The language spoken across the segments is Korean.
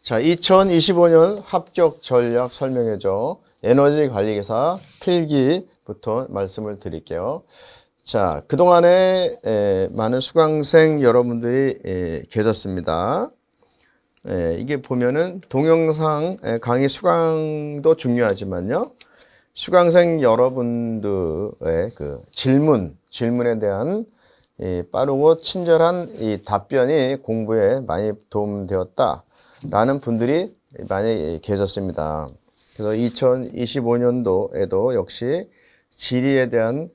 자, 2025년 합격 전략 설명회죠. 에너지 관리기사 필기부터 말씀을 드릴게요. 자, 그동안에 많은 수강생 여러분들이 계셨습니다. 이게 보면은 동영상 강의 수강도 중요하지만요. 수강생 여러분들의 그 질문에 대한 빠르고 친절한 이 답변이 공부에 많이 도움되었다라는 분들이 많이 계셨습니다. 그래서 2025년도에도 역시 지리에 대한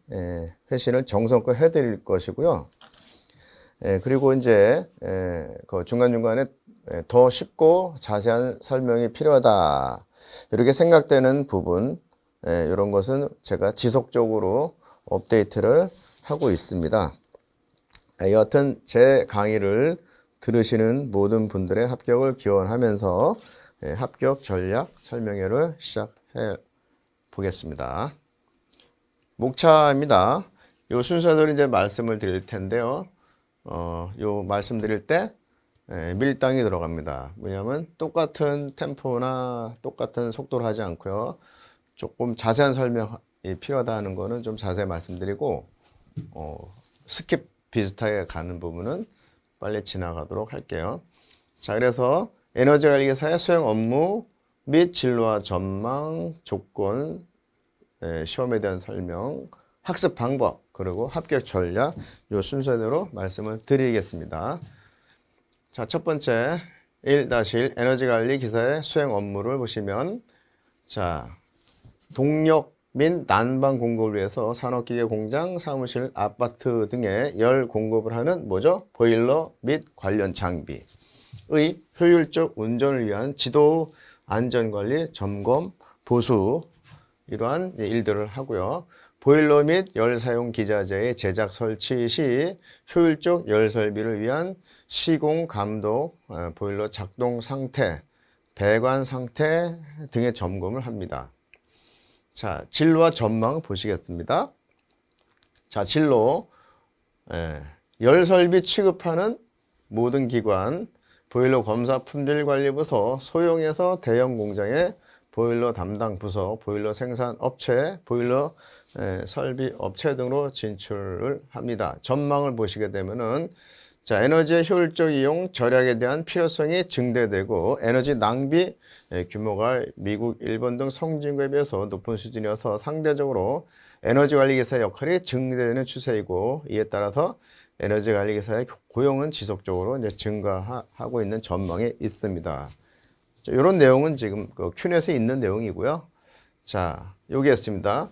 회신을 정성껏 해드릴 것이고요. 그리고 이제 그 중간중간에 더 쉽고 자세한 설명이 필요하다 이렇게 생각되는 부분, 이런 것은 제가 지속적으로 업데이트를 하고 있습니다. 여하튼 제 강의를 들으시는 모든 분들의 합격을 기원하면서 합격 전략 설명회를 시작해 보겠습니다. 목차입니다. 요 순서대로 이제 말씀을 드릴 텐데요. 요 말씀드릴 때 밀당이 들어갑니다. 왜냐하면 똑같은 템포나 똑같은 속도로 하지 않고요. 조금 자세한 설명이 필요하다는 거는 좀 자세히 말씀드리고, 스킵 비슷하게 가는 부분은 빨리 지나가도록 할게요. 자, 그래서 에너지 관리기사의 수행 업무 및 진로와 전망, 조건, 시험에 대한 설명, 학습 방법, 그리고 합격 전략, 요 순서대로 말씀을 드리겠습니다. 자, 첫 번째 1-1 에너지 관리 기사의 수행 업무를 보시면, 자, 동력 및 난방 공급을 위해서 산업기계 공장, 사무실, 아파트 등에 열 공급을 하는 뭐죠? 보일러 및 관련 장비의 효율적 운전을 위한 지도, 안전관리, 점검, 보수, 이러한 일들을 하고요. 보일러 및 열 사용 기자재의 제작 설치 시 효율적 열 설비를 위한 시공 감독, 보일러 작동 상태, 배관 상태 등의 점검을 합니다. 자, 진로와 전망 보시겠습니다. 자, 진로, 열 설비 취급하는 모든 기관, 보일러 검사 품질관리부서, 소형에서 대형 공장의 보일러 담당 부서, 보일러 생산 업체, 보일러 설비 업체 등으로 진출을 합니다. 전망을 보시게 되면은, 자, 에너지의 효율적 이용, 절약에 대한 필요성이 증대되고 에너지 낭비 규모가 미국, 일본 등 선진국에 비해서 높은 수준이어서 상대적으로 에너지 관리 기사의 역할이 증대되는 추세이고, 이에 따라서 에너지 관리 기사의 고용은 지속적으로 이제 증가하고 있는 전망이 있습니다. 자, 이런 내용은 지금 그 큐넷에 있는 내용이고요. 자, 여기 있습니다.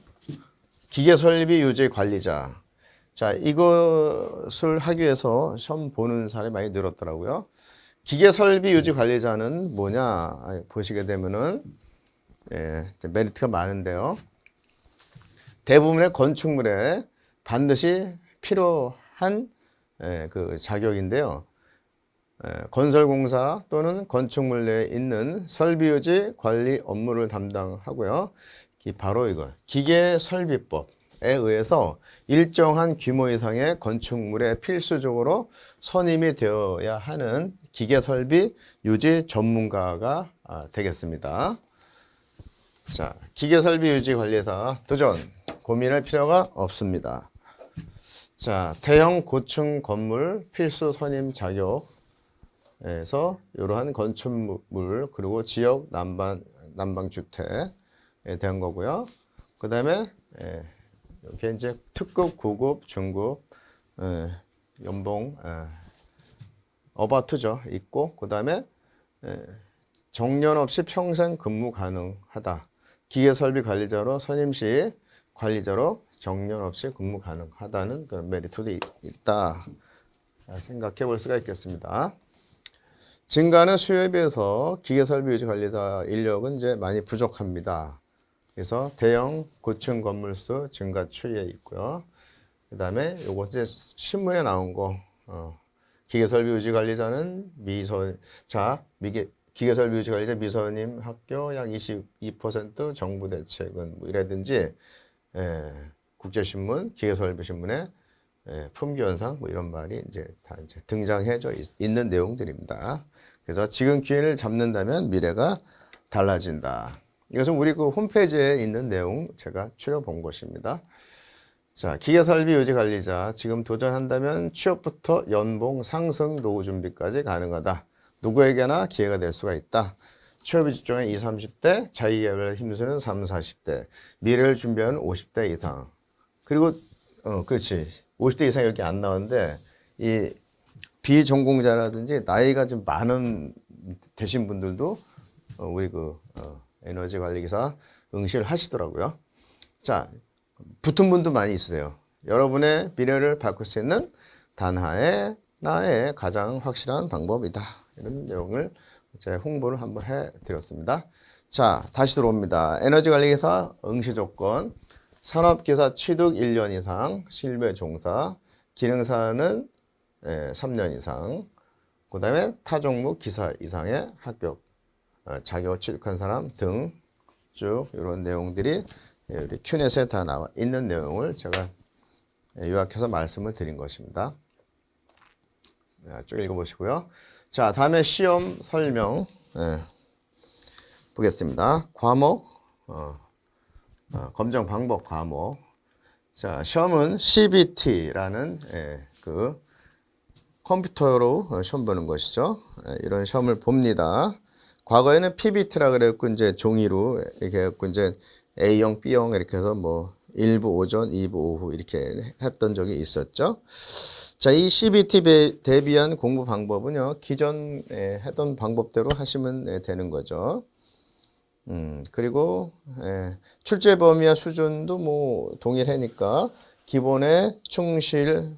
기계 설비 유지 관리자. 자, 이것을 하기 위해서 시험 보는 사람이 많이 늘었더라고요. 기계 설비 유지 관리자는 뭐냐 보시게 되면은, 메리트가 많은데요. 대부분의 건축물에 반드시 필요한 그 자격인데요. 건설공사 또는 건축물 내에 있는 설비 유지 관리 업무를 담당하고요. 바로 이거 기계 설비법에 의해서 일정한 규모 이상의 건축물에 필수적으로 선임이 되어야 하는 기계 설비 유지 전문가가 되겠습니다. 자, 기계 설비 유지 관리사 도전, 고민할 필요가 없습니다. 자, 대형 고층 건물 필수 선임 자격에서 이러한 건축물, 그리고 지역 난방주택에 대한 거고요. 그 다음에 이렇게 이제 특급, 고급, 중급, 연봉, 어바투죠 있고, 그 다음에 정년 없이 평생 근무 가능하다. 기계설비 관리자로 선임 시 관리자로 정년 없이 근무 가능하다는 그런 메리트도 있다 생각해 볼 수가 있겠습니다. 증가하는 수요에 비해서 기계설비 유지 관리자 인력은 이제 많이 부족합니다. 그래서 대형 고층 건물 수 증가 추이에 있고요. 그 다음에 요거 이제 신문에 나온 거, 기계설비 유지 관리자는 기계설비 유지 관리자 미선임 합격 약 22% 정부 대책은 뭐 이라든지, 국제신문, 기계설비 신문에 품귀 현상 뭐 이런 말이 이제 다 이제 등장해져 있는 내용들입니다. 그래서 지금 기회를 잡는다면 미래가 달라진다. 이것은 우리 그 홈페이지에 있는 내용 제가 추려본 것입니다. 자, 기계설비 유지관리자 지금 도전한다면 취업부터 연봉 상승 노후 준비까지 가능하다. 누구에게나 기회가 될 수가 있다. 취업에 집중한 20, 30대, 자기개발에 힘쓰는 30, 40대, 미래를 준비하는 50대 이상. 그리고 그렇지. 50대 이상 여기 안 나오는데 이 비전공자라든지 나이가 좀 많은 되신 분들도 우리 그 에너지 관리기사 응시를 하시더라고요. 자, 붙은 분도 많이 있으세요. 여러분의 미래를 바꿀 수 있는 단하의 나의 가장 확실한 방법이다. 이런 내용을 제가 홍보를 한번 해드렸습니다. 자, 다시 들어옵니다. 에너지 관리기사 응시 조건, 산업기사 취득 1년 이상, 실무 종사, 기능사는 3년 이상, 그 다음에 타 종목 기사 이상의 합격, 자격을 취득한 사람 등 쭉 이런 내용들이 우리 큐넷에 다 나와 있는 내용을 제가 요약해서 말씀을 드린 것입니다. 쭉 읽어보시고요. 자, 다음에 시험 설명 보겠습니다. 과목, 검정 방법 과목. 자, 시험은 CBT라는 그 컴퓨터로 시험 보는 것이죠. 이런 시험을 봅니다. 과거에는 PBT라 그랬고 이제 종이로 이렇게 해갖고 이제 A형, B형 이렇게 해서 뭐 1부 오전, 2부 오후 이렇게 했던 적이 있었죠. 자, 이 CBT 대비한 공부 방법은요, 기존에 했던 방법대로 하시면 되는 거죠. 그리고 출제 범위와 수준도 뭐 동일하니까 기본에 충실한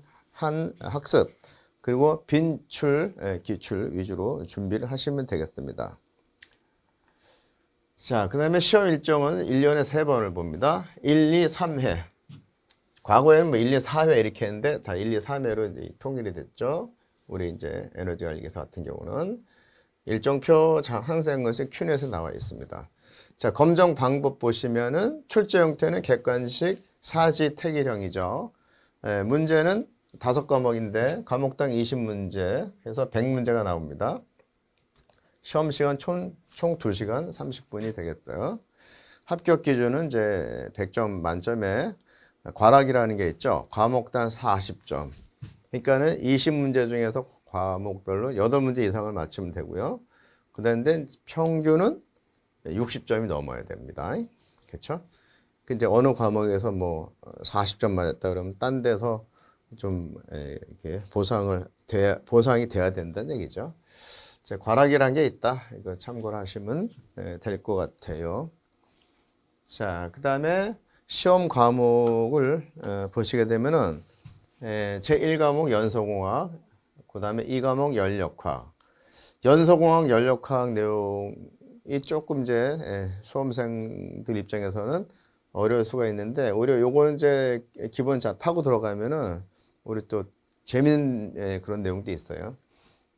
학습 그리고 빈출, 기출 위주로 준비를 하시면 되겠습니다. 자, 그 다음에 시험 일정은 1년에 3번을 봅니다. 1, 2, 3회. 과거에는 뭐 1, 2, 4회 이렇게 했는데 다 1, 2, 3회로 이제 통일이 됐죠. 우리 이제 에너지 관리기사 같은 경우는 일정표 항상 것이 큐넷에 나와 있습니다. 자, 검정 방법 보시면은 출제 형태는 객관식 사지 택일형이죠. 문제는 5과목인데 과목당 20문제 해서 100문제가 나옵니다. 시험 시간 총 2시간 30분이 되겠어요. 합격 기준은 이제 100점 만점에 과락이라는 게 있죠. 과목당 40점. 그러니까는 20문제 중에서 과목별로 8문제 이상을 맞추면 되고요. 그다음에 평균은 60점이 넘어야 됩니다. 그렇죠? 근데 어느 과목에서 뭐 40점 맞았다 그러면 딴 데서 좀 이렇게 보상이 돼야 된다는 얘기죠. 과락이라는 게 있다. 이거 참고를 하시면 될 것 같아요. 자, 그 다음에 시험 과목을 보시게 되면은 제1과목 연소공학, 그 다음에 2과목 연력학. 연소공학, 연력학 내용이 조금 이제 수험생들 입장에서는 어려울 수가 있는데 오히려 요거는 이제 기본 잘 파고 들어가면은 우리 또 재밌는 그런 내용도 있어요.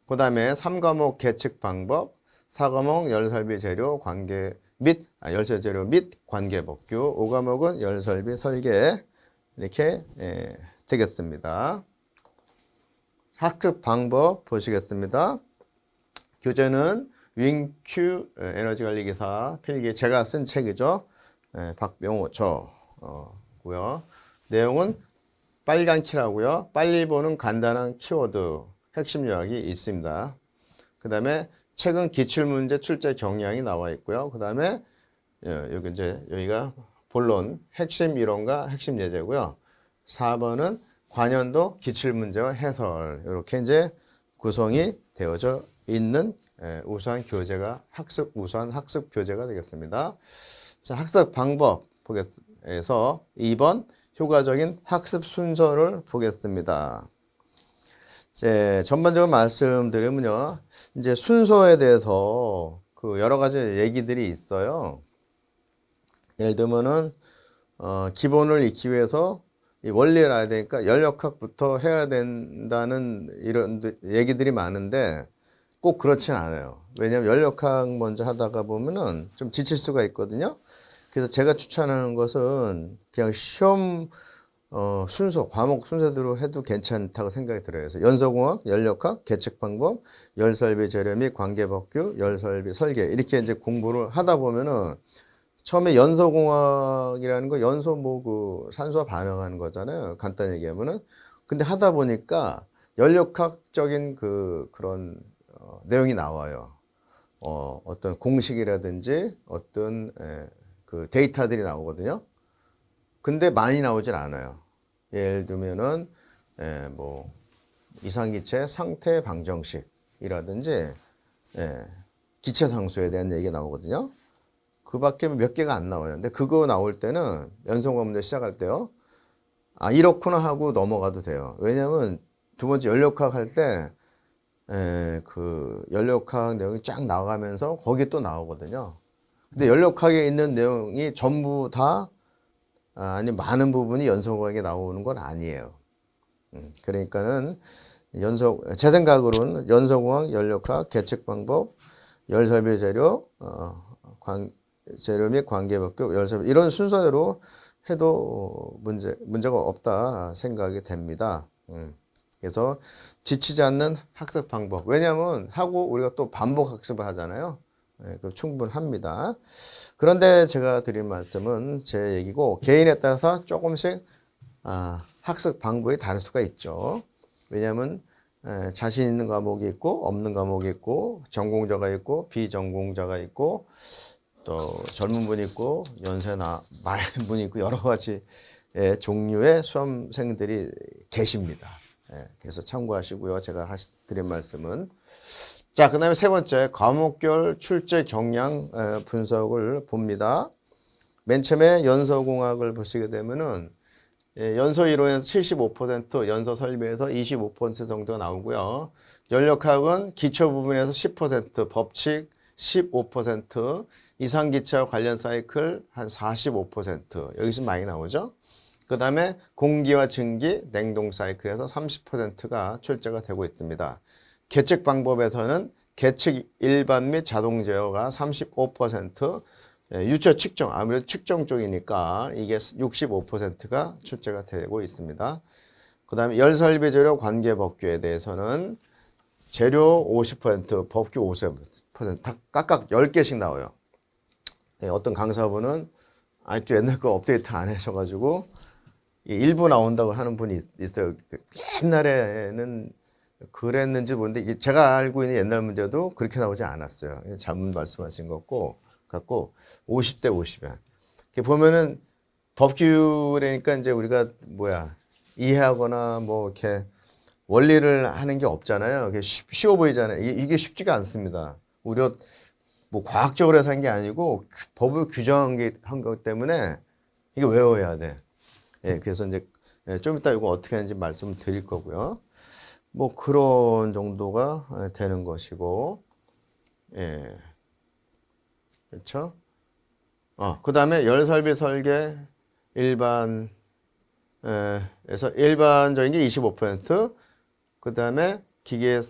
그 다음에 3과목 계측 방법, 4과목 열설비 재료 관계 및 열설 재료 및 관계 복규, 5과목은 열설비 설계 이렇게 되겠습니다. 학습 방법 보시겠습니다. 교재는 윙큐 에너지 관리 기사 필기 제가 쓴 책이죠. 박병호 저고요. 내용은 빨간 키라고요. 빨리 보는 간단한 키워드 핵심 요약이 있습니다. 그 다음에 책은 기출문제 출제 경향이 나와 있고요. 그 다음에 여기가 본론 핵심 이론과 핵심 예제고요. 4번은 관연도 기출문제와 해설 이렇게 이제 구성이 되어져 있는 우수한 교재가 우수한 학습 교재가 되겠습니다. 자, 학습 방법 보겠서 2번 효과적인 학습 순서를 보겠습니다. 전반적으로 말씀드리면요. 이제 순서에 대해서 그 여러 가지 얘기들이 있어요. 예를 들면은, 기본을 익히기 위해서 이 원리를 알아야 되니까 연력학부터 해야 된다는 이런 얘기들이 많은데 꼭 그렇진 않아요. 왜냐하면 연력학 먼저 하다가 보면은 좀 지칠 수가 있거든요. 그래서 제가 추천하는 것은 그냥 시험 순서, 과목 순서대로 해도 괜찮다고 생각이 들어요. 그래서 연소공학, 연력학, 계측 방법, 열설비 재료 및 관계법규, 열설비 설계 이렇게 이제 공부를 하다 보면은 처음에 연소공학이라는 거 연소 뭐 그 산소와 반응하는 거잖아요. 간단히 얘기하면은. 근데 하다 보니까 연력학적인 그런 내용이 나와요. 어떤 공식이라든지 어떤 그 데이터들이 나오거든요. 근데 많이 나오질 않아요. 예를 들면은 뭐 이상기체 상태 방정식이라든지 기체 상수에 대한 얘기가 나오거든요. 그 밖에 몇 개가 안 나와요. 근데 그거 나올 때는 연속과 문제 시작할 때요. 아, 이렇구나 하고 넘어가도 돼요. 왜냐면 두 번째 연력학 할 때, 그 연력학 내용이 쫙 나가면서 거기 또 나오거든요. 근데 연력학에 있는 내용이 전부 다, 아니, 많은 부분이 연속학에 나오는 건 아니에요. 그러니까는 제 생각으로는 연속공학, 연력학, 계측 방법, 열설비 재료, 재료 및 관계법규, 열설비 이런 순서대로 해도 문제가 없다 생각이 됩니다. 그래서 지치지 않는 학습 방법. 왜냐하면 하고 우리가 또 반복 학습을 하잖아요. 충분합니다. 그런데 제가 드린 말씀은 제 얘기고 개인에 따라서 조금씩 학습 방법이 다를 수가 있죠. 왜냐하면 자신 있는 과목이 있고 없는 과목이 있고 전공자가 있고 비전공자가 있고 또 젊은 분이 있고 연세나 많은 분이 있고 여러 가지 종류의 수험생들이 계십니다. 그래서 참고하시고요. 제가 드린 말씀은 자, 그 다음에 세 번째 과목별 출제 경향 분석을 봅니다. 맨 처음에 연서공학을 보시게 되면은 연소 이론에서 75%, 연소 설비에서 25% 정도 나오고요. 연력학은 기초 부분에서 10%, 법칙 15%, 이상기체와 관련 사이클 한 45%, 여기서 많이 나오죠. 그 다음에 공기와 증기, 냉동 사이클에서 30%가 출제가 되고 있습니다. 계측 방법에서는 계측 일반 및 자동 제어가 35%, 유처 측정, 아무래도 측정 쪽이니까 이게 65%가 출제가 되고 있습니다. 그 다음에 열설비 재료 관계법규에 대해서는 재료 50%, 법규 50%, 각각 10개씩 나와요. 어떤 강사분은 아직도 옛날 거 업데이트 안 하셔가지고 일부 나온다고 하는 분이 있어요. 옛날에는 그랬는지 모르는데 제가 알고 있는 옛날 문제도 그렇게 나오지 않았어요. 잘못 말씀하신 것 같고 50대 50이야. 보면은 법규라니까 이제 우리가 이해하거나 뭐 이렇게 원리를 하는 게 없잖아요. 쉬워 보이잖아요. 이게 쉽지가 않습니다. 우리가 뭐 과학적으로 해서 한 게 아니고 법을 규정한 것 때문에 이게 외워야 돼. 그래서 이제 좀 이따 이거 어떻게 하는지 말씀을 드릴 거고요. 뭐 그런 정도가 되는 것이고, 그렇죠? 그 다음에 열설비 설계 일반 에서 일반적인 게 25%, 그 다음에 기계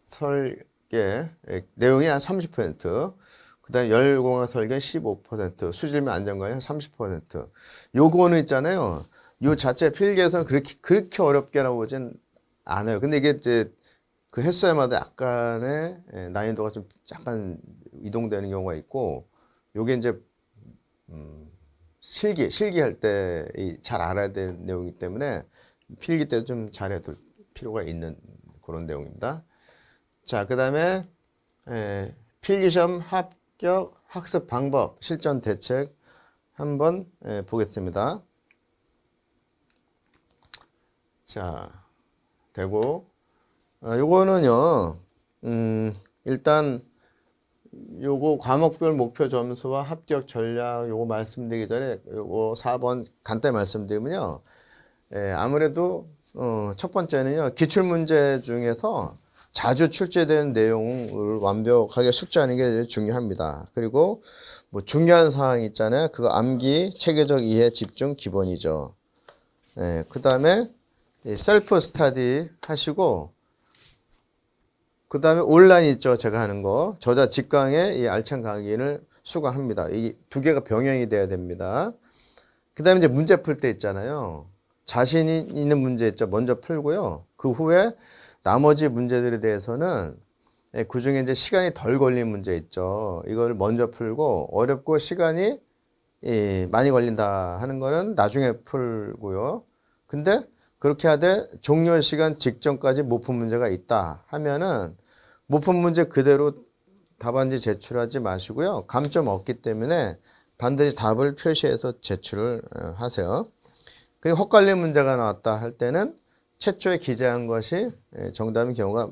설계 내용이 한 30%, 그 다음에 열공학 설계 15%, 수질및 안전관리 한 30%. 요거는 있잖아요. 요 자체 필기에서는 그렇게 어렵게 나오진 않아요. 근데 이게 이제 그 횟수마다 약간의 난이도가 좀 약간 이동되는 경우가 있고, 요게 이제 실기할 때 잘 알아야 되는 내용이기 때문에 필기 때 좀 잘해둘 필요가 있는 그런 내용입니다. 자, 그 다음에 필기시험 합격 학습 방법 실전 대책 한번 보겠습니다. 자, 되고 요거는요 일단 요거 과목별 목표 점수와 합격 전략 요거 말씀드리기 전에 요거 4번 간단히 말씀드리면요. 아무래도 첫 번째는요. 기출문제 중에서 자주 출제된 내용을 완벽하게 숙지하는 게 중요합니다. 그리고 뭐 중요한 사항 있잖아요. 그거 암기, 체계적 이해, 집중 기본이죠. 그 다음에 셀프 스터디 하시고 그 다음에 온라인 있죠. 제가 하는 거. 저자 직강의 이 알찬 강의를 수강합니다. 이 두 개가 병행이 돼야 됩니다. 그 다음에 이제 문제 풀 때 있잖아요. 자신이 있는 문제 있죠. 먼저 풀고요. 그 후에 나머지 문제들에 대해서는 그 중에 이제 시간이 덜 걸린 문제 있죠. 이걸 먼저 풀고 어렵고 시간이 많이 걸린다 하는 거는 나중에 풀고요. 근데 그렇게 하되 종료 시간 직전까지 못 푼 문제가 있다 하면은 못 푼 문제 그대로 답안지 제출하지 마시고요. 감점 없기 때문에 반드시 답을 표시해서 제출을 하세요. 그 헛갈린 문제가 나왔다 할 때는 최초에 기재한 것이 정답인 경우가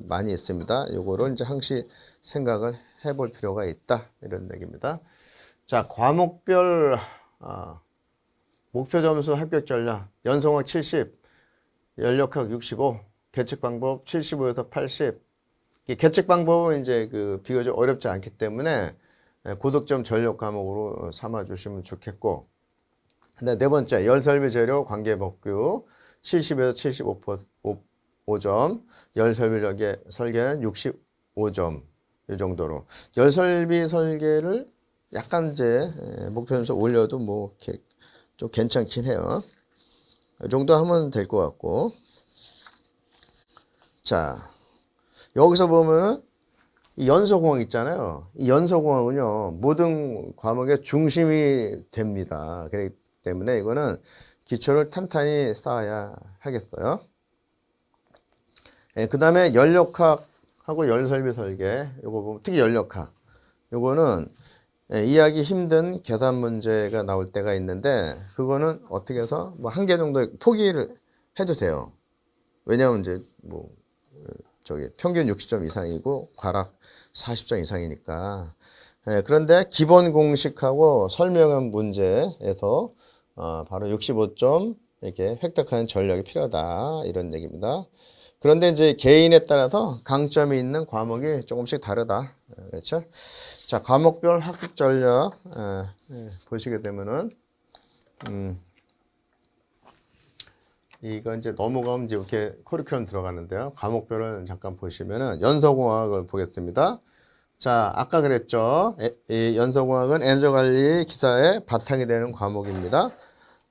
많이 있습니다. 요거를 이제 항시 생각을 해볼 필요가 있다 이런 얘기입니다. 자, 과목별 목표 점수 합격 전략 연성학 70, 연력학 65, 계측 방법 75에서 80. 이 계측 방법은 이제 그 비교적 어렵지 않기 때문에 고득점 전력 과목으로 삼아 주시면 좋겠고. 근데 네 번째 열설비 재료 관계 법규 70에서 75점, 열설비 설계는 65점 이 정도로. 열설비 설계를 약간 이제 목표 점수 올려도 뭐 이렇게 좀 괜찮긴 해요. 이 정도 하면 될 것 같고. 자, 여기서 보면은 이 연소공학 있잖아요. 이 연소공학은요, 모든 과목의 중심이 됩니다. 그렇기 때문에 이거는 기초를 탄탄히 쌓아야 하겠어요. 그 다음에 연력학하고 열설비 설계, 요거 보면 특히 연력학. 요거는 이해하기 힘든 계산 문제가 나올 때가 있는데, 그거는 어떻게 해서 뭐 한 개 정도 포기를 해도 돼요. 왜냐하면 이제 뭐 평균 60점 이상이고 과락 40점 이상이니까. 그런데 기본 공식하고 설명한 문제에서 바로 65점 이렇게 획득하는 전략이 필요하다 이런 얘기입니다. 그런데 이제 개인에 따라서 강점이 있는 과목이 조금씩 다르다. 그렇죠? 자, 과목별 학습 전략 보시게 되면은 이거 이제 넘어가면 이제 이렇게 커리큘럼 들어가는데요. 과목별을 잠깐 보시면은 연서공학을 보겠습니다. 자, 아까 그랬죠. 이 연서공학은 에너지 관리 기사의 바탕이 되는 과목입니다.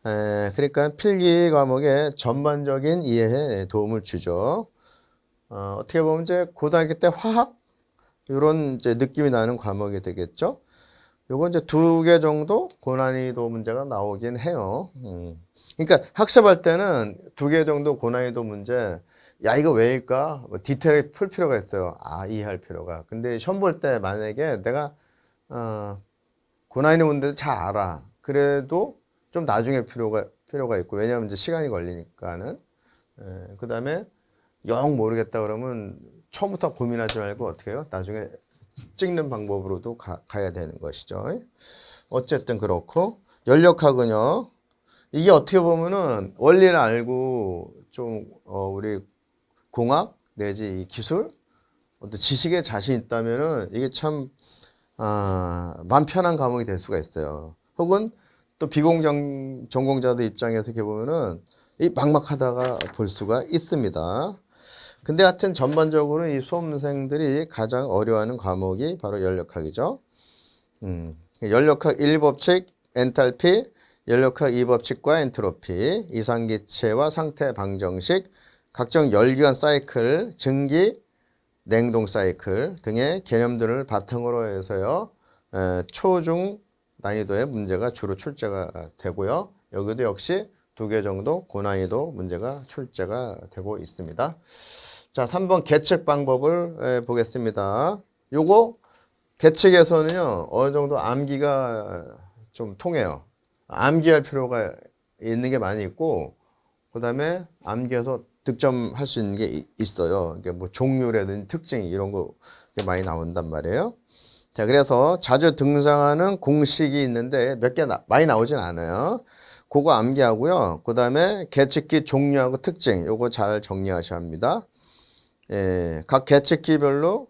그러니까 필기 과목의 전반적인 이해에 도움을 주죠. 어떻게 보면 이제 고등학교 때 화학 이런 이제 느낌이 나는 과목이 되겠죠. 요건 이제 2개 정도 고난이도 문제가 나오긴 해요. 그러니까 학습할 때는 2개 정도 고난이도 문제, 야 이거 왜일까? 뭐 디테일하게 풀 필요가 있어요. 이해할 필요가. 근데 시험 볼 때 만약에 내가 고난이도 문제를 잘 알아. 그래도 좀 나중에 필요가 있고, 왜냐하면 이제 시간이 걸리니까는. 그 다음에 영 모르겠다 그러면 처음부터 고민하지 말고 어떻게 해요? 나중에 찍는 방법으로도 가야 되는 것이죠. 어쨌든 그렇고, 연력학은요, 이게 어떻게 보면은 원리를 알고 좀 우리 공학 내지 이 기술 어떤 지식에 자신 있다면은 이게 참 마음 편한 과목이 될 수가 있어요. 혹은 또 비공정 전공자들 입장에서 이렇게 보면은 이 막막하다가 볼 수가 있습니다. 근데 하여튼 전반적으로 이 수험생들이 가장 어려워하는 과목이 바로 연력학이죠. 연력학 1법칙 엔탈피, 연력학 2법칙과 엔트로피, 이상기체와 상태 방정식, 각종 열기관 사이클, 증기, 냉동 사이클 등의 개념들을 바탕으로 해서요. 초중 난이도의 문제가 주로 출제가 되고요. 여기도 역시 2개 정도 고난이도 문제가 출제가 되고 있습니다. 자, 3번 계측 방법을 보겠습니다. 요거 계측에서는요, 어느 정도 암기가 좀 통해요. 암기할 필요가 있는 게 많이 있고, 그 다음에 암기해서 득점할 수 있는 게 있어요. 이게 뭐 종류라든지 특징 이런 거 많이 나온단 말이에요. 자, 그래서 자주 등장하는 공식이 있는데 몇 개 많이 나오진 않아요. 그거 암기하고요. 그 다음에 계측기 종류하고 특징, 요거 잘 정리하셔야 합니다. 각 계측기별로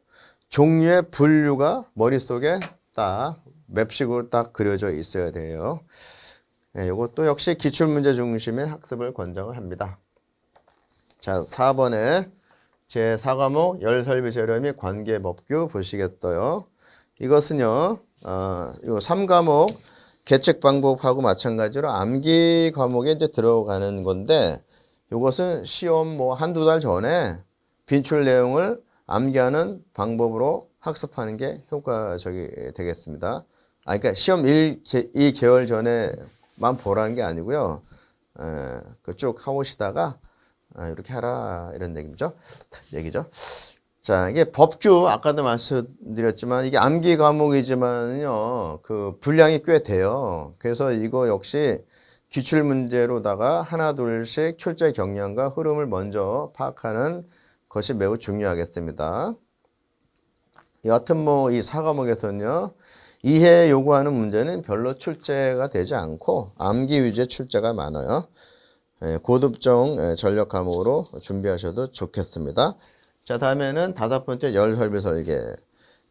종류의 분류가 머릿속에 딱 맵식으로 딱 그려져 있어야 돼요. 이것도 역시 기출문제 중심의 학습을 권장을 합니다. 자, 4번에 제4과목 열설비 재료 및 관계법규 보시겠어요. 이것은요, 요 3과목 계책 방법하고 마찬가지로 암기 과목에 이제 들어가는 건데 이것은 시험 뭐 한두 달 전에 빈출 내용을 암기하는 방법으로 학습하는 게 효과적이 되겠습니다. 그러니까 시험 2개월 전에만 보라는 게 아니고요. 쭉 해오시다가 이렇게 하라 이런 얘기죠. 자, 이게 법규 아까도 말씀드렸지만 이게 암기 과목이지만요. 그 분량이 꽤 돼요. 그래서 이거 역시 기출 문제로다가 하나 둘씩 출제 경향과 흐름을 먼저 파악하는 것이 매우 중요하겠습니다. 여하튼 뭐 이 4과목에서는요. 이해 요구하는 문제는 별로 출제가 되지 않고 암기 위주의 출제가 많아요. 고급정 전력 과목으로 준비하셔도 좋겠습니다. 자, 다음에는 5번째 열설비 설계.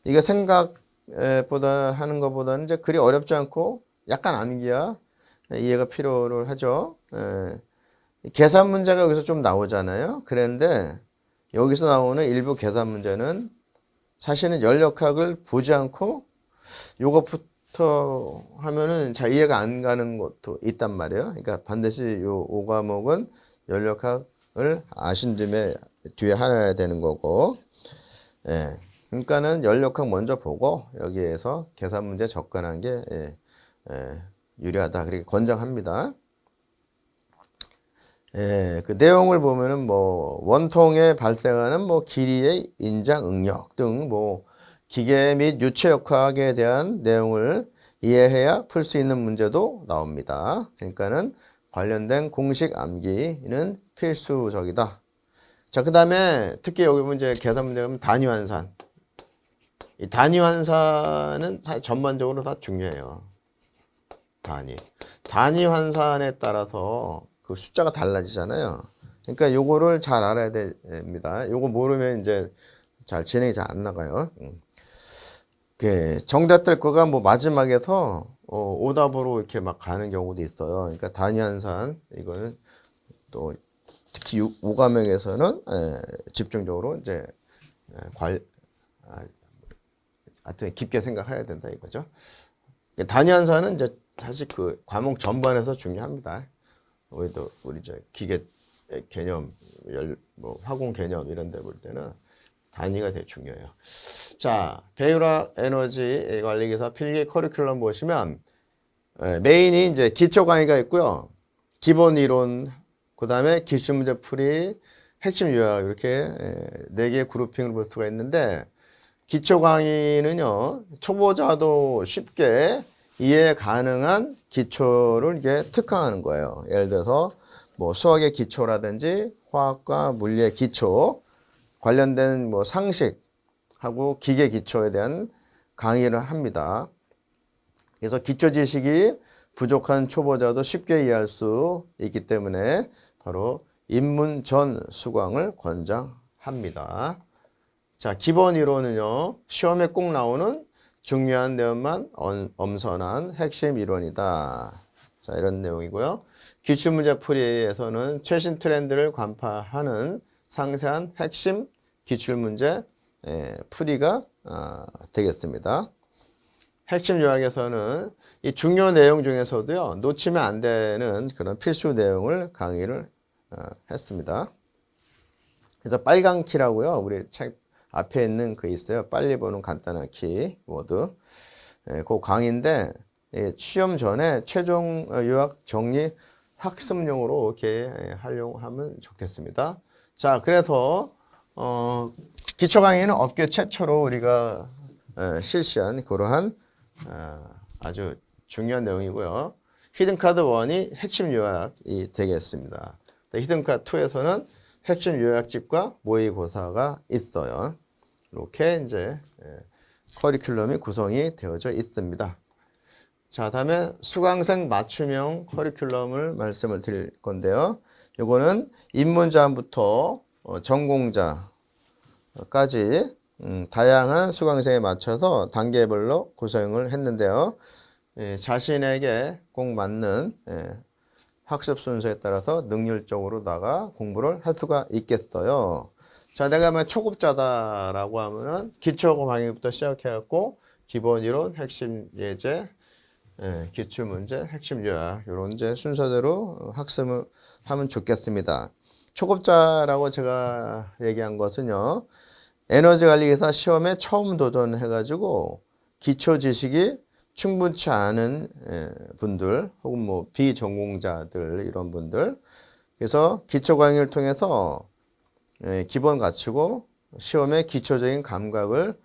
이게 생각보다 하는 것보다는 이제 그리 어렵지 않고 약간 암기야 이해가 필요를 하죠. 계산 문제가 여기서 좀 나오잖아요. 그런데 여기서 나오는 일부 계산 문제는 사실은 연력학을 보지 않고 요것부터 하면은 잘 이해가 안 가는 것도 있단 말이에요. 그러니까 반드시 요 5과목은 연력학을 아신 뒤에 하셔야 되는 거고, 그러니까는 연력학 먼저 보고 여기에서 계산 문제 접근한 게 유리하다. 그렇게 권장합니다. 그 내용을 보면은 뭐 원통에 발생하는 뭐 길이의 인장 응력 등 뭐 기계 및 유체 역학에 대한 내용을 이해해야 풀 수 있는 문제도 나옵니다. 그러니까는 관련된 공식 암기는 필수적이다. 자, 그 다음에 특히 여기 문제 계산 문제 보면 단위 환산. 이 단위 환산은 전반적으로 다 중요해요. 단위 환산에 따라서 그 숫자가 달라지잖아요. 그러니까 요거를 잘 알아야 됩니다. 요거 모르면 이제 잘 진행이 잘 안 나가요. 정답될 거가 뭐 마지막에서 오답으로 이렇게 막 가는 경우도 있어요. 그러니까 단위 환산 이거는 또 특히 5과목에서는 집중적으로 이제 하여튼 깊게 생각해야 된다 이거죠. 단위 환산은 이제 사실 그 과목 전반에서 중요합니다. 우리 저 기계 개념, 뭐 화공 개념 이런 데 볼 때는 단위가 되게 중요해요. 자, 배율학 에너지 관리기사 필기 커리큘럼 보시면 메인이 이제 기초 강의가 있고요. 기본 이론, 그 다음에 기출문제 풀이, 핵심 요약 이렇게 4개의 그룹핑을 볼 수가 있는데 기초 강의는요. 초보자도 쉽게 이해 가능한 기초를 이게 특화하는 거예요. 예를 들어서 뭐 수학의 기초라든지 화학과 물리의 기초 관련된 뭐 상식하고 기계 기초에 대한 강의를 합니다. 그래서 기초 지식이 부족한 초보자도 쉽게 이해할 수 있기 때문에 바로 입문 전 수강을 권장합니다. 자, 기본 이론은요. 시험에 꼭 나오는 중요한 내용만 엄선한 핵심 이론이다. 자, 이런 내용이고요. 기출문제 풀이에서는 최신 트렌드를 간파하는 상세한 핵심 기출문제 풀이가 되겠습니다. 핵심 요약에서는 이 중요 내용 중에서도요. 놓치면 안 되는 그런 필수 내용을 강의를 했습니다. 그래서 빨간 키라고요. 우리 책 앞에 있는 그 있어요. 빨리 보는 간단한 키워드. 그 강의인데 시험 전에 최종 요약 정리 학습용으로 이렇게 활용하면 좋겠습니다. 자, 그래서 기초 강의는 업계 최초로 우리가 실시한 그러한 아주 중요한 내용이고요. 히든카드 1이 핵심 요약이 되겠습니다. 히든카드 2에서는 핵심 요약집과 모의고사가 있어요. 이렇게 이제 커리큘럼이 구성이 되어져 있습니다. 자, 다음에 수강생 맞춤형 커리큘럼을 말씀을 드릴 건데요. 요거는 입문자부터 전공자까지 다양한 수강생에 맞춰서 단계별로 구성을 했는데요. 자신에게 꼭 맞는 학습 순서에 따라서 능률적으로다가 공부를 할 수가 있겠어요. 자, 내가 뭐 초급자다라고 하면은 기초 강의부터 시작해갖고 기본 이론, 핵심 예제, 기출문제, 핵심 요약 이런 이제 순서대로 학습을 하면 좋겠습니다. 초급자라고 제가 얘기한 것은요. 에너지관리기사 시험에 처음 도전해가지고 기초 지식이 충분치 않은 분들 혹은 뭐 비전공자들 이런 분들 그래서 기초 강의를 통해서 기본 갖추고 시험의 기초적인 감각을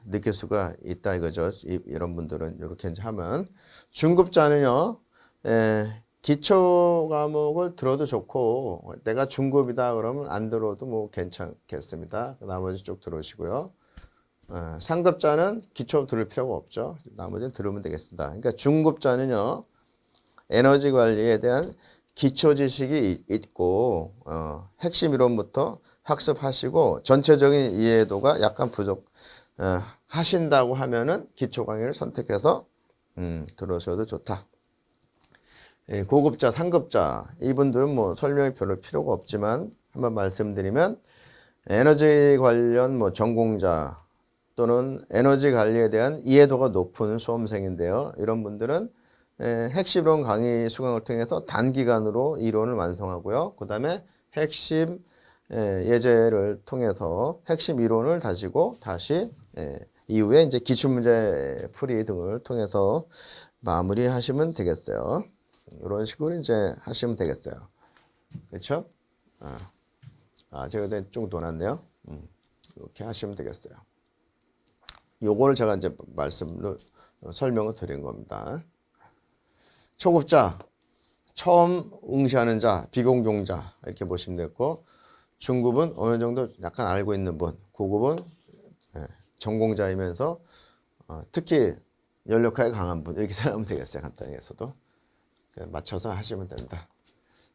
느낄 수가 있다 이거죠. 이런 분들은 이렇게 이제 하면 중급자는요. 기초 과목을 들어도 좋고 내가 중급이다 그러면 안 들어도 뭐 괜찮겠습니다. 나머지 쭉 들으시고요. 상급자는 기초 들을 필요가 없죠. 나머지는 들으면 되겠습니다. 그러니까 중급자는요. 에너지 관리에 대한 기초 지식이 있고 핵심 이론부터 학습하시고 전체적인 이해도가 약간 부족 하신다고 하면은 기초 강의를 선택해서 들으셔도 좋다. 고급자, 상급자 이분들은 뭐 설명이 별로 필요가 없지만 한번 말씀드리면 에너지 관련 뭐 전공자 또는 에너지 관리에 대한 이해도가 높은 수험생인데요. 이런 분들은 핵심이론 강의 수강을 통해서 단기간으로 이론을 완성하고요. 그 다음에 핵심 예제를 통해서 핵심 이론을 다지고 다시 이후에 이제 기출문제 풀이 등을 통해서 마무리하시면 되겠어요. 이런 식으로 이제 하시면 되겠어요. 그렇죠? 제가 좀 더 놨네요. 이렇게 하시면 되겠어요. 요거를 제가 이제 설명을 드린 겁니다. 초급자, 처음 응시하는 자, 비공종자 이렇게 보시면 되고 중급은 어느 정도 약간 알고 있는 분, 고급은 전공자이면서 특히 연력하게 강한 분 이렇게 생각하면 되겠어요. 간단히 해서도 맞춰서 하시면 된다.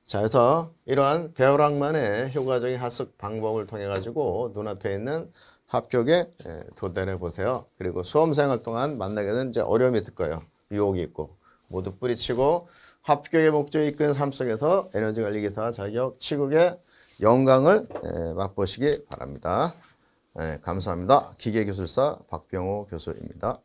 자, 그래서 이러한 배우락만의 효과적인 학습 방법을 통해 가지고 눈앞에 있는 합격에 도달해 보세요. 그리고 수험생활 동안 만나게 된 이제 어려움이 있을 거예요. 유혹이 있고 모두 뿌리치고 합격의 목적이 이끄는 삶 속에서 에너지관리기사 자격 취득의 영광을 맛보시기 바랍니다. 감사합니다. 기계기술사 박병호 교수입니다.